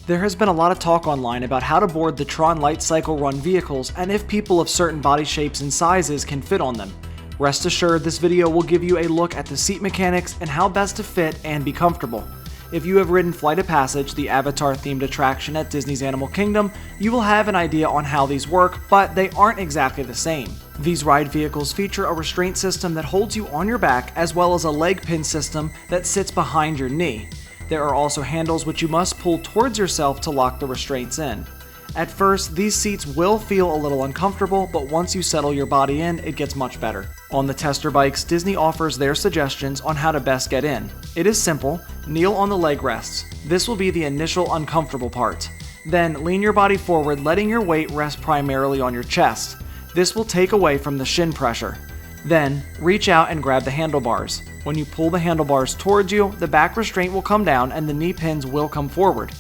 There has been a lot of talk online about how to board the Tron Lightcycle run vehicles and if people of certain body shapes and sizes can fit on them. Rest assured, this video will give you a look at the seat mechanics and how best to fit and be comfortable. If you have ridden Flight of Passage, the Avatar-themed attraction at Disney's Animal Kingdom, you will have an idea on how these work, but they aren't exactly the same. These ride vehicles feature a restraint system that holds you on your back, as well as a leg pin system that sits behind your knee. There are also handles which you must pull towards yourself to lock the restraints in. At first, these seats will feel a little uncomfortable, but once you settle your body in, it gets much better. On the tester bikes, Disney offers their suggestions on how to best get in. It is simple: kneel on the leg rests. This will be the initial uncomfortable part. Then lean your body forward, letting your weight rest primarily on your chest. This will take away from the shin pressure. Then, reach out and grab the handlebars. When you pull the handlebars towards you, the back restraint will come down and the knee pins will come forward.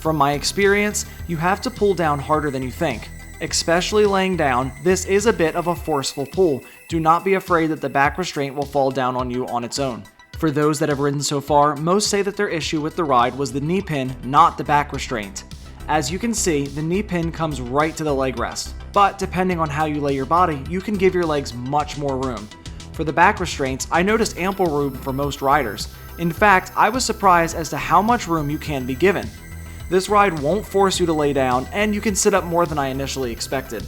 From my experience, you have to pull down harder than you think. Especially laying down, this is a bit of a forceful pull. Do not be afraid that the back restraint will fall down on you on its own. For those that have ridden so far, most say that their issue with the ride was the knee pin, not the back restraint. As you can see, the knee pin comes right to the leg rest, but depending on how you lay your body, you can give your legs much more room. For the back restraints, I noticed ample room for most riders. In fact, I was surprised as to how much room you can be given. This ride won't force you to lay down, and you can sit up more than I initially expected.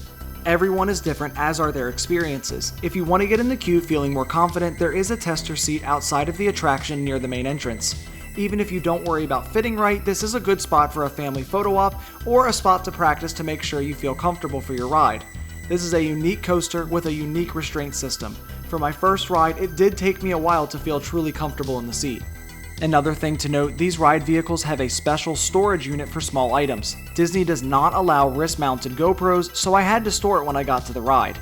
Everyone is different, as are their experiences. If you want to get in the queue feeling more confident, there is a tester seat outside of the attraction near the main entrance. Even if you don't worry about fitting right, this is a good spot for a family photo op or a spot to practice to make sure you feel comfortable for your ride. This is a unique coaster with a unique restraint system. For my first ride, it did take me a while to feel truly comfortable in the seat. Another thing to note, these ride vehicles have a special storage unit for small items. Disney does not allow wrist-mounted GoPros, so I had to store it when I got to the ride.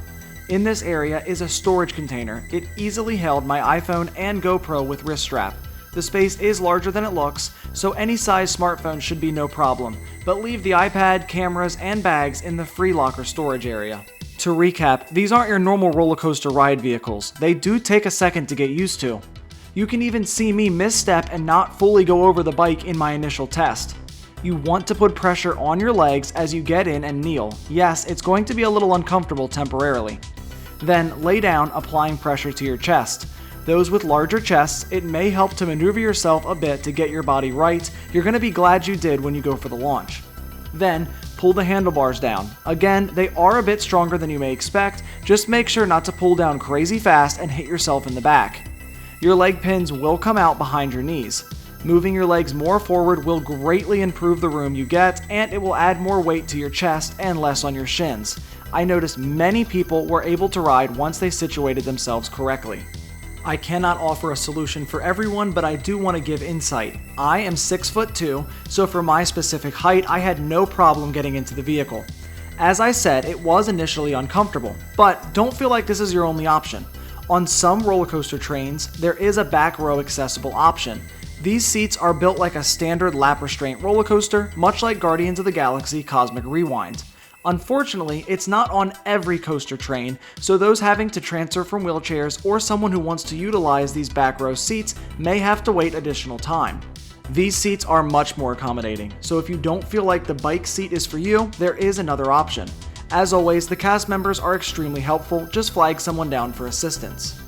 In this area is a storage container. It easily held my iPhone and GoPro with wrist strap. The space is larger than it looks, so any size smartphone should be no problem, but leave the iPad, cameras, and bags in the free locker storage area. To recap, these aren't your normal roller coaster ride vehicles. They do take a second to get used to. You can even see me misstep and not fully go over the bike in my initial test. You want to put pressure on your legs as you get in and kneel. Yes, it's going to be a little uncomfortable temporarily. Then lay down, applying pressure to your chest. Those with larger chests, it may help to maneuver yourself a bit to get your body right. You're going to be glad you did when you go for the launch. Then, pull the handlebars down. Again, they are a bit stronger than you may expect. Just make sure not to pull down crazy fast and hit yourself in the back. Your leg pins will come out behind your knees. Moving your legs more forward will greatly improve the room you get, and it will add more weight to your chest and less on your shins. I noticed many people were able to ride once they situated themselves correctly. I cannot offer a solution for everyone, but I do want to give insight. I am 6'2", so for my specific height, I had no problem getting into the vehicle. As I said, it was initially uncomfortable, but don't feel like this is your only option. On some roller coaster trains, there is a back row accessible option. These seats are built like a standard lap restraint roller coaster, much like Guardians of the Galaxy Cosmic Rewind. Unfortunately, it's not on every coaster train, so those having to transfer from wheelchairs or someone who wants to utilize these back row seats may have to wait additional time. These seats are much more accommodating, so if you don't feel like the bike seat is for you, there is another option. As always, the cast members are extremely helpful. Just flag someone down for assistance.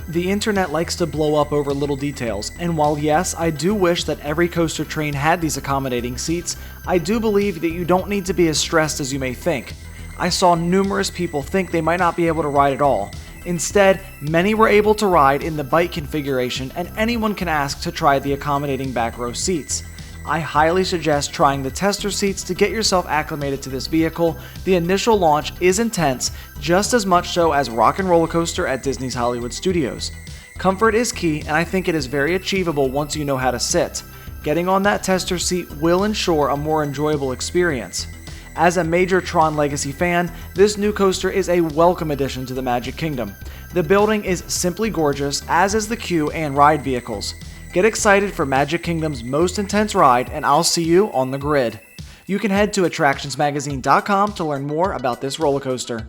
The internet likes to blow up over little details, and while yes, I do wish that every coaster train had these accommodating seats, I do believe that you don't need to be as stressed as you may think. I saw numerous people think they might not be able to ride at all. Instead, many were able to ride in the bike configuration, and anyone can ask to try the accommodating back row seats. I highly suggest trying the tester seats to get yourself acclimated to this vehicle. The initial launch is intense, just as much so as Rock and Roller Coaster at Disney's Hollywood Studios. Comfort is key, and I think it is very achievable once you know how to sit. Getting on that tester seat will ensure a more enjoyable experience. As a major Tron Legacy fan, this new coaster is a welcome addition to the Magic Kingdom. The building is simply gorgeous, as is the queue and ride vehicles. Get excited for Magic Kingdom's most intense ride, and I'll see you on the grid. You can head to attractionsmagazine.com to learn more about this roller coaster.